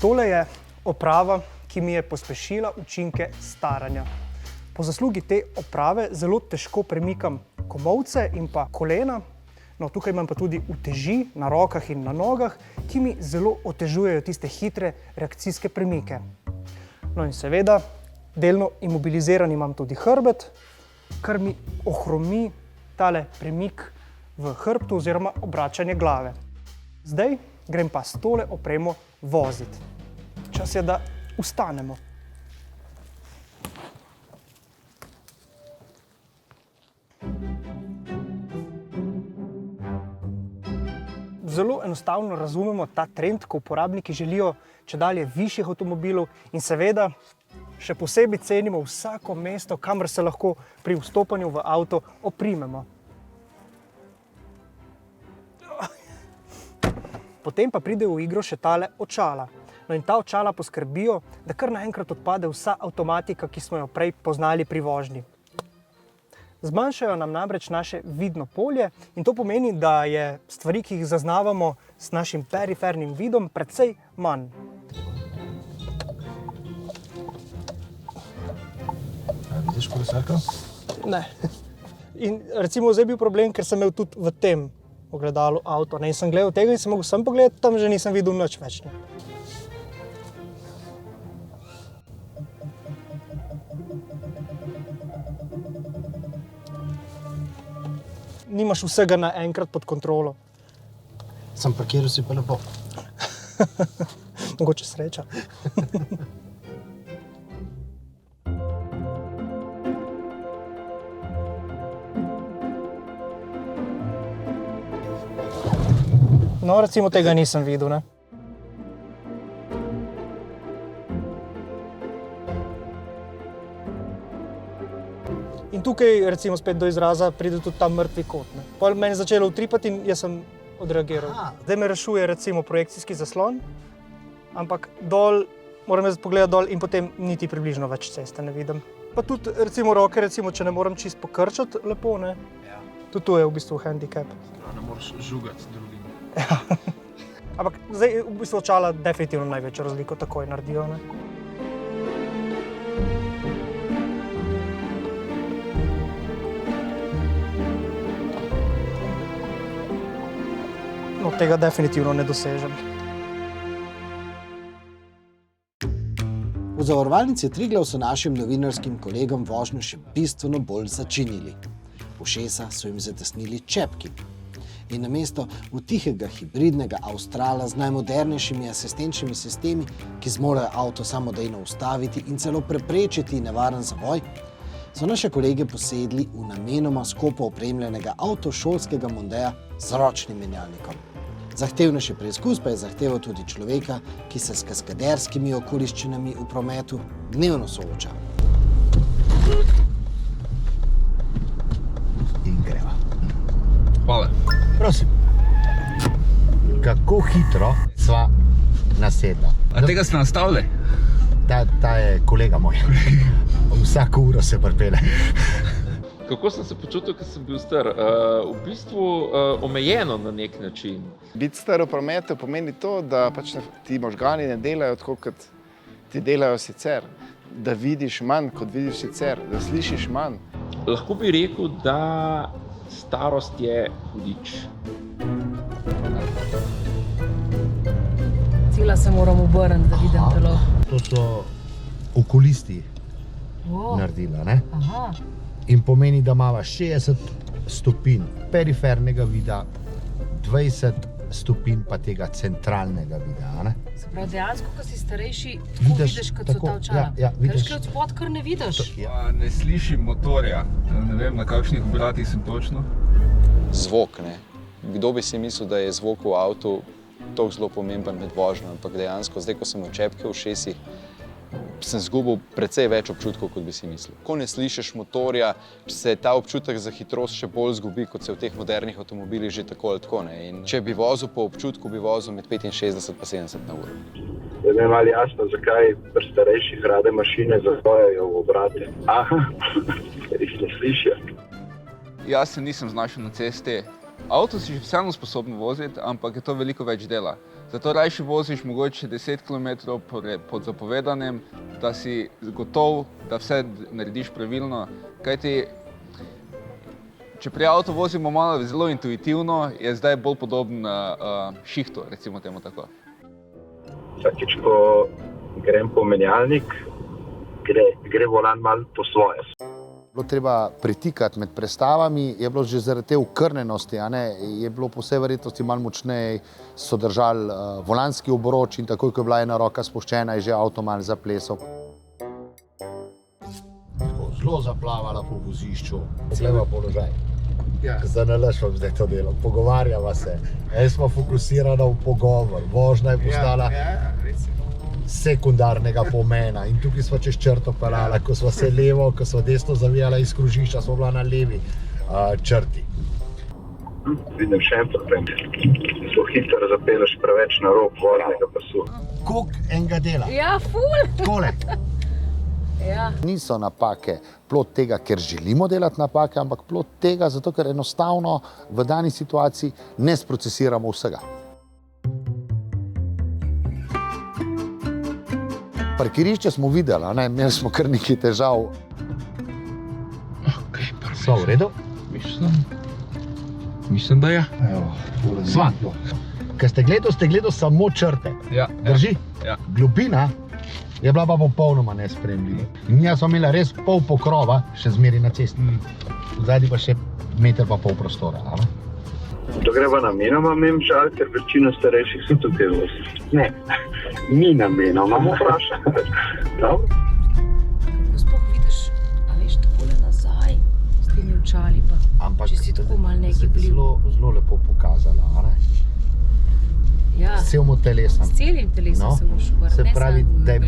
Tole je oprava, ki mi je pospešila učinke staranja. Po zaslugi te oprave zelo težko premikam komolce in pa kolena. No, tukaj imam pa tudi uteži na rokah in na nogah, ki mi zelo otežujejo tiste hitre reakcijske premike. No in seveda, delno imobiliziran imam tudi hrbet, kar mi ohromi tale premik v hrbtu oziroma obračanje glave. Zdaj grem pa s tole opremo voziti. Čas je, da vstanemo. Zelo enostavno razumemo ta trend, ko uporabniki želijo čedalje višjih avtomobilov in seveda še posebej cenimo vsako mesto, kamor se lahko pri vstopanju v avto oprimemo. Potem pa pride v igro še tale očala. No in ta očala poskrbijo, da kar naenkrat odpade vsa avtomatika, ki smo jo prej poznali pri vožnji. Zmanjšajo nam namreč naše vidno polje in to pomeni, da je stvari, ki jih zaznavamo s našim perifernim vidom, precej manj. Vidiš kolesarko? Ne. In recimo zdaj je bil problem, ker sem imel tudi v tem ogledalu avto. In sem gledal tega in sem mogel sam pogledati, tam že nisem videl nič več. Nimaš vsega naenkrat pod kontrolo. Sem parkiral si pa lepo. Mogoče sreča. No, recimo tega nisem videl, ne? In tukaj, recimo, spet do izraza pride tudi ta mrtvi kot, ne. Pol meni je začelo utripati in jaz sem odreagiral. Zdaj me rešuje, recimo, projekcijski zaslon, ampak dol, moram jaz pogledati dol in potem niti približno več ceste ne vidim. Pa tudi, recimo, roke, recimo, če ne moram čisto pokrčati lepo, ne. Ja. Tudi to je v bistvu handicap. Ne moreš žugati drugim. Ja. Ampak zdaj v bistvu očala definitivno največjo razliko takoj naredijo, ne. No, tega definitivno ne dosežem. V zavarovalnici Triglav so našim novinarskim kolegom vožnjo še bistveno bolj začinili. Ušesa so jim zatesnili čepki. In namesto utihega hibridnega Australa z najmodernejšimi asistenčnimi sistemi, ki zmorejo avto samodejno ustaviti in celo preprečiti nevaren zavoj, so naše kolege posedli v namenoma skopo opremljenega avtošolskega Mondeja z ročnim menjalnikom. Zahtevnejši preizkus pa je zahteval tudi človeka, ki se s kaskaderskimi okoliščinami v prometu dnevno sooča. In greva. Hvala. Prosim. Kako hitro sva nasedla? A tega ste nastavili? Ta je kolega moj. Vsako uro se pripelje. Kako sem se počutil, ko sem bil star? V bistvu omejeno na nek način. Biti star v prometu pomeni to, da pač ti možgani ne delajo tako, kot ti delajo sicer. Da vidiš manj, kot vidiš sicer, da slišiš manj. Lahko bi rekel, da starost je hudič. Cela se moram obrniti, da vidim telo. To so okulisti naredila, ne? Aha. In pomeni, da imava 60 stopinj perifernega vida, 20 stopinj pa tega centralnega vida, ne? Se pravi, dejansko, ko si starejši, vidiš, kot so ta očala. Ker škaj od spod kar ne vidiš. Ne slišim motorja. Ne vem, na kakšnih obratih sem točno. Zvok, ne. Kdo bi si mislil, da je zvok v avtu toliko zelo pomemben med vožnjo, ampak dejansko, zdaj, ko sem v čepke v ušesih, sem izgubil precej več občutkov, kot bi si mislil. Ko ne slišiš motorja, se ta občutek za hitrost še bolj izgubi, kot se v teh modernih avtomobilih že tako ali tako, ne. In če bi vozil po občutku, bi vozil med 65 pa 70 na uro. Ne vem, ali jasno, zakaj pri starejših rade mašine zastojajo v obrate. Aha, ker jih ne slišijo. Jaz se nisem znašel na cesti Avto si vseeno sposoben voziti, ampak je to veliko več dela. Zato rajši voziš mogoče 10 km pod zapovedanjem, da si gotov, da vse narediš pravilno. Kajti, če pri avtu vozimo malo zelo intuitivno, je zdaj bolj podoben šihtu, recimo temu tako. Vsakič, ko grem po menjalnik, gre volan malo po svoje. Bilo treba pritikati med prestavami, je bilo že zaradi te ukrnenosti, je bilo po vsej verjetnosti malo močneje, so držali volanski obroč in takoj, ko je bila ena roka spuščena, je že avto malo zaplesal. Zelo zaplavala po vozišču, poglejva položaj. Zdaj nalaš vam zdaj to delo, pogovarjava se, smo fokusirani v pogovor, vožnja je postala sekundarnega pomena in tukaj smo čez črto pelala, ko smo se levo, ko smo desno zavijala iz kružišča, smo bila na levi črti. Vidim še en problem. Zelo hitro zapelješ preveč na rob voznega pasu. Koliko enega dela? Ja, ful! Tole. Ja. Niso napake plod tega, ker želimo delati napake, ampak plod tega, zato ker enostavno v dani situaciji ne sprocesiramo vsega. Parkirišče smo videli, imeli smo kar nekaj težav. So v redu? Mislim, da je. Svan, ker ste gledali samo črte. Drži? Ja. Globina je bila pa popolnoma nesprejemljiva. In jaz smo imeli res pol pokrova, še zmeri na cesti. Vzadi pa še meter pa pol prostora. To greva namenoma mem žal, ker večina starejših so tukaj vozi. Ne, ni namenoma, vprašam. Dobro. Kako sploh vidiš, a veš, takole nazaj, s temi očali pa, če si tako malo negibljiv. Zelo lepo pokazala, Ja. S celim telesom. S celim telesom se moraš vrti, se pravi, da je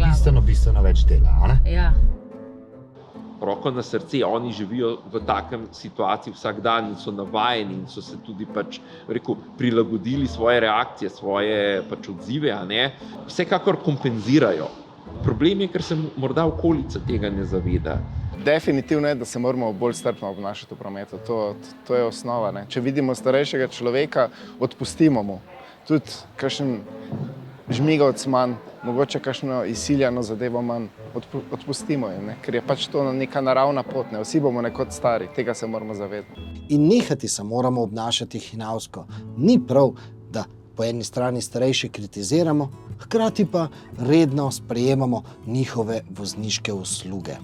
bistveno več dela, Ja. Roko na srce, oni živijo v takem situaciji vsak dan in so navajeni in so se tudi prilagodili svoje reakcije, svoje odzive, Vsekakor kompenzirajo. Problem je, ker se morda okolica tega ne zaveda. Definitivno je, da se moramo bolj strpno obnašati v prometu. To je osnova. Če vidimo starejšega človeka, odpustimo mu. Tudi kakšen žmigavc manj, mogoče kakšno izsiljeno zadevo manj, odpustimo jim, ker je pač to neka naravna pot, vsi bomo nekod stari, tega se moramo zavedati. In nehati se moramo obnašati hinavsko. Ni prav, da po eni strani starejše kritiziramo, hkrati pa redno sprejemamo njihove vozniške usluge.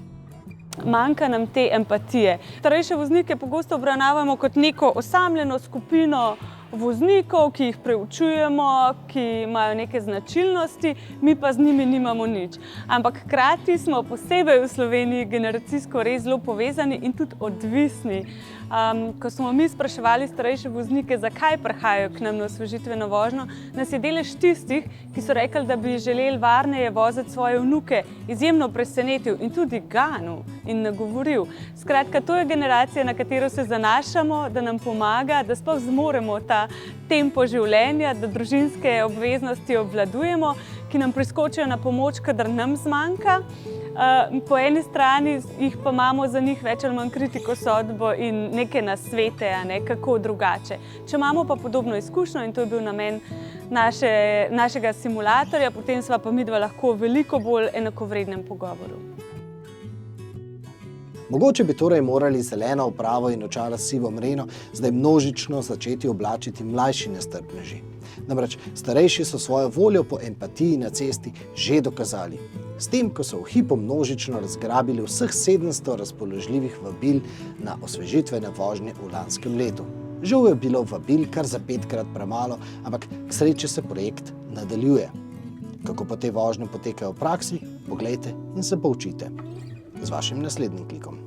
Manjka nam te empatije. Starejše voznike pogosto obravnavamo kot neko osamljeno skupino voznikov, ki jih preučujemo, ki imajo neke značilnosti, mi pa z njimi nimamo nič. Ampak hkrati smo posebej v Sloveniji generacijsko res zelo povezani in tudi odvisni. Ko smo mi spraševali starejše voznike, zakaj prihajajo k nam na osvežitveno vožnjo, nas je delež tistih, ki so rekli, da bi želeli varneje voziti svoje vnuke, izjemno presenetil in tudi ganil in nagovoril. Skratka, to je generacija, na katero se zanašamo, da nam pomaga, da sploh zmoremo ta tempo življenja, da družinske obveznosti obvladujemo, ki nam priskočijo na pomoč, kadar nam zmanjka. Po eni strani jih pa imamo za njih več ali manj kritiko sodbo in neke nasvete, kako drugače. Če imamo pa podobno izkušnjo, in to je bil namen našega simulatorja, potem sva pa midva lahko v veliko bolj enakovrednem pogovoru. Mogoče bi torej morali zeleno opravo in očala s sivo mreno zdaj množično začeti oblačiti mlajši nestrpneži. Namreč starejši so svojo voljo po empatiji na cesti že dokazali. S tem, ko so v hipu množično razgrabili vseh 700 razpoložljivih vabil na osvežitvene vožnje v lanskem letu. Žal je bilo vabil kar za 5-krat premalo, ampak k sreči se projekt nadaljuje. Kako pa te vožnje potekajo v praksi, poglejte in se poučite z vašim naslednjim klikom.